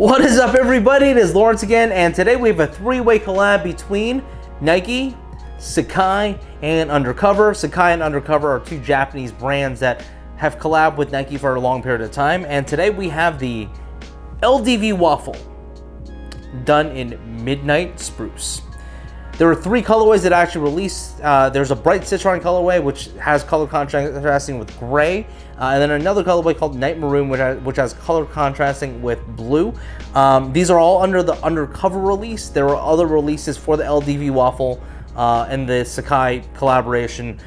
What is up, everybody? It is Lawrence again, and today we have a three-way collab between Nike, Sacai, and Undercover. Sacai and Undercover are two Japanese brands that have collabed with Nike for a long period of time, and today we have the LDVWaffle done in Midnight Spruce. There are three colorways that actually released. There's a bright citron colorway, which has color contrasting with gray, and then another colorway called Night Maroon, which has color contrasting with blue. These are all under the Undercover release. There are other releases for the LDVWaffle and the Sacai collaboration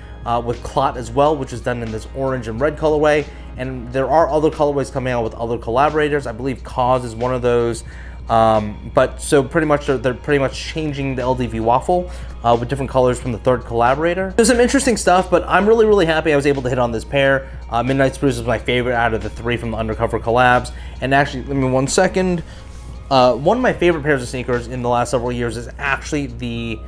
with Clot as well, which is done in this orange and red colorway. And there are other colorways coming out with other collaborators. I believe Cause is one of those. But so pretty much they're pretty much changing the LDVWaffle with different colors from the third collaborator. There's some interesting stuff, but I'm really happy I was able to hit on this pair. Midnight Spruce is my favorite out of the three from the Undercover collabs. And actually, let me 1 second. One of my favorite pairs of sneakers in the last several years is actually the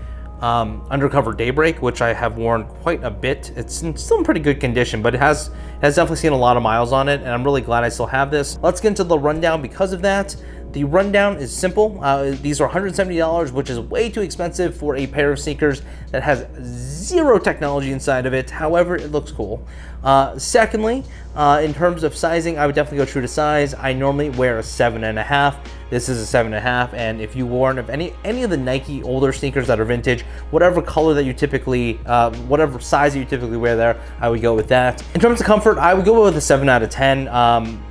Undercover Daybreak, which I have worn quite a bit. It's still in pretty good condition, but it has definitely seen a lot of miles on it, and I'm really glad I still have this. Let's get into the rundown because of that. The rundown is simple. These are $170, which is way too expensive for a pair of sneakers that has zero technology inside of it. However, it looks cool. Secondly, in terms of sizing, I would definitely go true to size. I normally wear a 7.5. This is a 7.5, and if you worn of any of the Nike older sneakers that are vintage, whatever color that you typically, whatever size that you typically wear there, I would go with that. In terms of comfort, I would go with a 7 out of 10.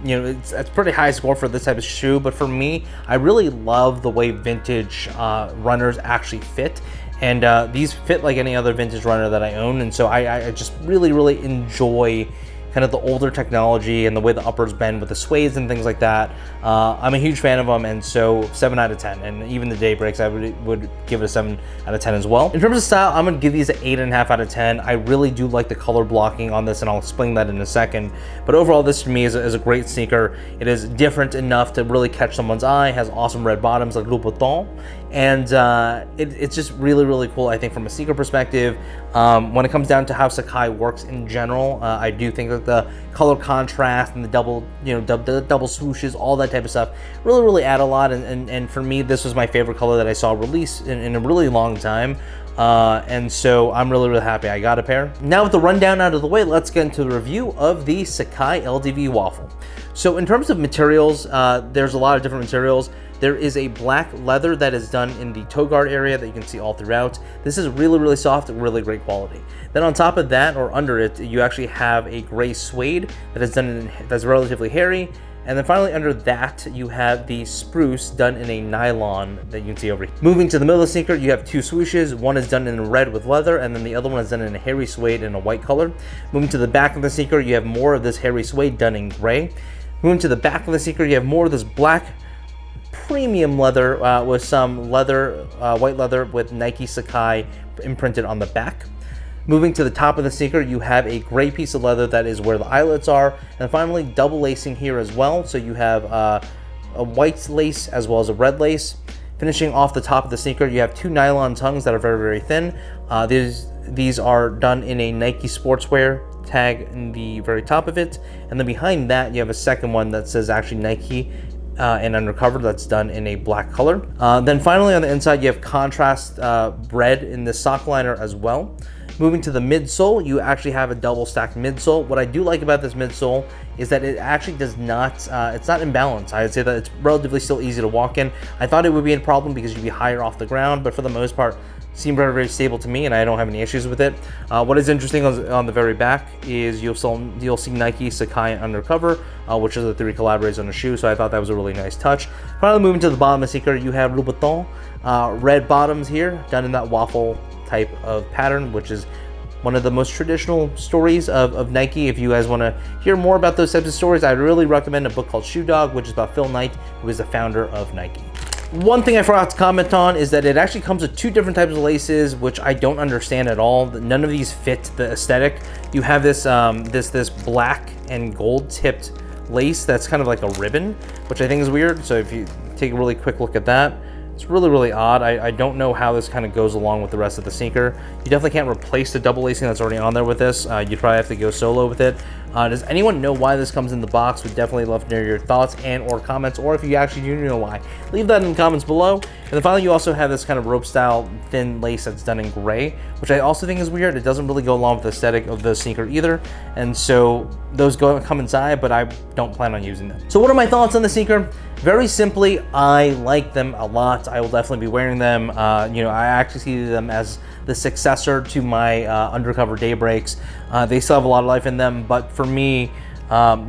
You know, it's pretty high score for this type of shoe, but for me, I really love the way vintage runners actually fit. And these fit like any other vintage runner that I own, and so I just really enjoy kind of the older technology and the way the uppers bend with the suedes and things like that. I'm a huge fan of them, and so 7 out of 10. And even the Daybreaks, I would give it a 7 out of 10 as well. In terms of style, I'm gonna give these an 8.5 out of 10. I really do like the color blocking on this, and I'll explain that in a second. But overall, this to me is a great sneaker. It is different enough to really catch someone's eye. It has awesome red bottoms like Louboutin, and it's just really cool, I think, from a sneaker perspective. When it comes down to how Sacai works in general, I do think that the color contrast and the double swooshes, all that type of stuff, really add a lot. And for me, this was my favorite color that I saw released in a really long time. And so I'm really happy I got a pair. Now with the rundown out of the way, let's get into the review of the Sacai LDVWaffle. So in terms of materials, there's a lot of different materials. There is a black leather that is done in the toe guard area that you can see all throughout. This is really soft and really great quality. Then on top of that, or under it, you actually have a gray suede that is done that's relatively hairy. And then finally under that, you have the spruce done in a nylon that you can see over here. Moving to the middle of the sneaker, you have two swooshes. One is done in red with leather, and then the other one is done in a hairy suede in a white color. Moving to the back of the sneaker, you have more of this hairy suede done in gray. Moving to the back of the sneaker, you have more of this black premium leather with some leather, white leather with Nike Sacai imprinted on the back. Moving to the top of the sneaker, you have a gray piece of leather that is where the eyelets are. And finally, double lacing here as well. So you have a white lace as well as a red lace. Finishing off the top of the sneaker, you have two nylon tongues that are very thin. These are done in a Nike sportswear tag in the very top of it. And then behind that, you have a second one that says actually Nike and Undercover, that's done in a black color. Then finally on the inside, you have contrast red in the sock liner as well. Moving to the midsole, you actually have a double stacked midsole. What I do like about this midsole is that it actually does not, it's not imbalanced. I would say that it's relatively still easy to walk in. I thought it would be a problem because you'd be higher off the ground, but for the most part, it seemed very stable to me, and I don't have any issues with it. What is interesting on the very back is you'll see Nike, Sacai, and Undercover, which are the three collaborators on the shoe, so I thought that was a really nice touch. Finally, moving to the bottom of the sneaker, you have Louboutin, red bottoms here, done in that waffle type of pattern, which is one of the most traditional stories of Nike. If you guys want to hear more about those types of stories, I really recommend a book called Shoe Dog, which is about Phil Knight, who is the founder of Nike. One thing I forgot to comment on is that it actually comes with two different types of laces, which I don't understand at all. None of these fit the aesthetic. You have this this black and gold tipped lace that's kind of like a ribbon, which I think is weird. So if you take a really quick look at that, It's really, really odd. I don't know how this kind of goes along with the rest of the sneaker. You definitely can't replace the double lacing that's already on there with this. You'd probably have to go solo with it. Does anyone know why this comes in the box? We'd definitely love to hear your thoughts and or comments, or if you actually do know why, leave that in the comments below. And then finally, you also have this kind of rope style thin lace that's done in gray, which I also think is weird. It doesn't really go along with the aesthetic of the sneaker either. And so those come inside, but I don't plan on using them. So what are my thoughts on the sneaker? Very simply, I like them a lot. I will definitely be wearing them. You know, I actually see them as the successor to my Undercover Daybreaks. They still have a lot of life in them, but for me,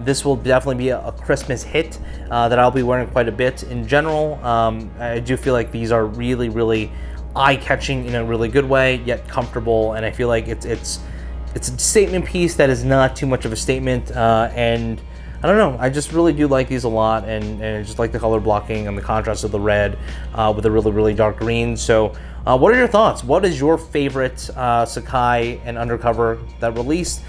this will definitely be a Christmas hit that I'll be wearing quite a bit in general. I do feel like these are really, really eye-catching in a really good way, yet comfortable, and I feel like it's a statement piece that is not too much of a statement, and I don't know, I just really do like these a lot, and I just like the color blocking and the contrast of the red with the really, really dark green. So what are your thoughts? What is your favorite Sacai and Undercover that released?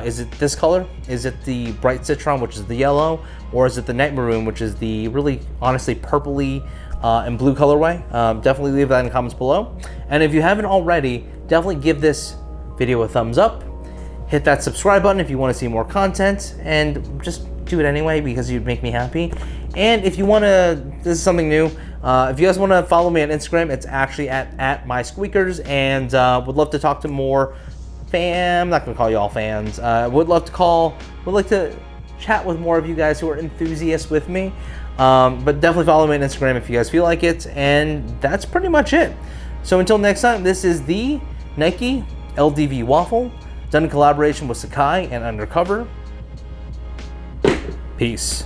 Is it this color? Is it the bright citron, which is the yellow? Or is it the night maroon, which is the really, honestly, purpley and blue colorway? Definitely leave that in the comments below. And if you haven't already, definitely give this video a thumbs up. Hit that subscribe button if you want to see more content, and just do it anyway because you'd make me happy. And if you want to, this is something new, if you guys want to follow me on Instagram, it's actually at mysqueakers, and would love to talk to more I'm not going to call you all fans. Would like to chat with more of you guys who are enthusiasts with me. But definitely follow me on Instagram if you guys feel like it. And that's pretty much it. So until next time, this is the Nike LDVWaffle, done in collaboration with Sacai and Undercover. Peace.